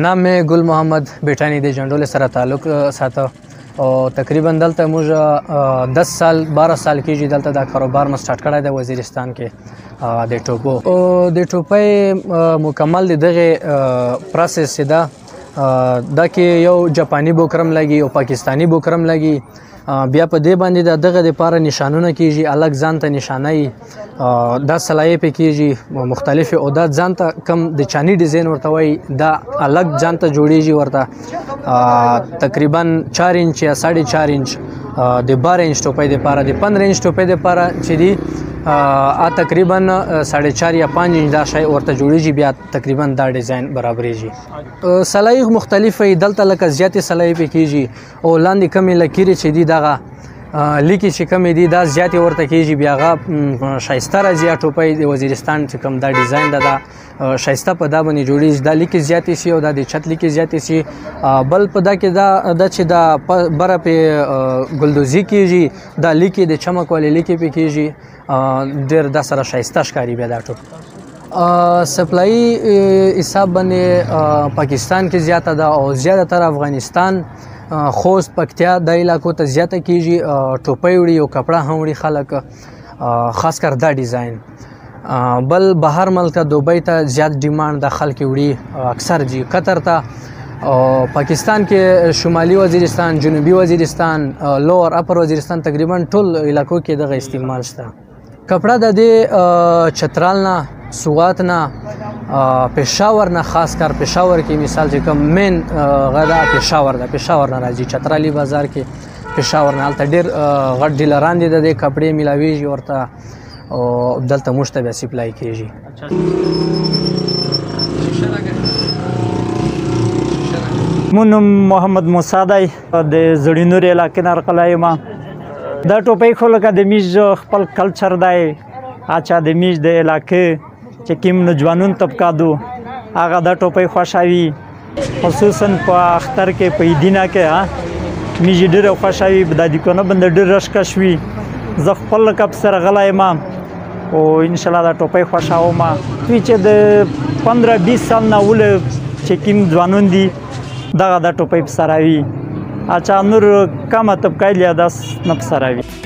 نام میں گل محمد بیٹانی د جنډول سره تعلق ساته او تقریبا دلته موږ 10 سال 12 سال کېږي دلته دا کاروبار ما سٹارټ کړی د وزیرستان کې د ټوپو او د ټوپۍ مکمل دغه پروسس ده دا کې یو جاپانی بوکرم لګي او پاکستانی بوکرم لګي بیا په دې باندې دغه د پاره نشانونه کیږي الګ ځان ته نشانای دا سلایې په کیږي مختلف او دا ځان ته کم د چانی ډیزاین ورته وای دا الګ ځان ته جوړیږي ورته تقریبا 4 انچ یا 4.5 انچ د 12 انچ ټوپۍ د پاره د 15 انچ ټوپۍ د پاره چې دی تقریبا 4.5 یا 5 انچ دا شی ورته جوړیږي بیا تقریبا دا ډیزاین برابرېږي سلایې مختلفه دلته لکه زیاتې سلایې په کیږي او لاندې کمی لکيري چې دی دغه لیکي چې کمی دی دا زیاتې ورته کیږي بیا غا شایسته راځي ټوپۍ د وزیرستان چې کوم دا ډیزاین دا شایسته په دا باندې جوړیږي دا لیکي زیاتې سي او دا د چت لیکي زیاتې سي بل په دا کې دا چې دا بره په ګلدوزي کیږي دا لیکي د چمک ولې لیکي په کیږي ډیر د سره شایسته ښکاري بیا دا ټوپ سپلای حساب باندې پاکستان کې زیاته ده او زیاده تر افغانستان خوست پکتیا د علاقو ته زیاته کیږي ټوپۍ وړي او کپڑا هم وړي خلک خاص کر دا ډیزاین بل بهر ملک دوبۍ ته زیات ډیماند د خلک وړي اکثر جی قطر ته او پاکستان کې شمالي وزیرستان جنوبي وزیرستان لوور اپر وزیرستان تقریبا ټول علاقو کې دغه استعمال شته کپڑا د دې چترال نه سوات نه پېښور نه خاص کر پېښور کې مثال چې کوم مین غدا پېښور ده پېښور نه راځي چترالي بازار کې پېښور نه هلته ډېر غټ ډیلران دي د دې کپړې میلاویږي ورته او دلته موږ ته بیا سپلای کېږي مون محمد موسی دی د زړینور علاقې نه راغلی یم دا ټوپۍ خو لکه د میژ خپل کلچر دی اچھا د میژ د علاقې چې کوم نوجوانون طبقه دو هغه دا ټوپۍ خوښوي خصوصا په اختر کې په عیدینه کې میژ ډېره خوښوي د دیکونه بنده ډېر رشکش وي زه خپل لقب سره غلی یم او انشاءالله دا ټوپۍ خوښوم دوی چې د 15-20 سال نه اوله چې کوم ځوانون دي دغه دا ټوپۍ په سره وي اچھا نور کمه طبقه یې دا نه په سره وي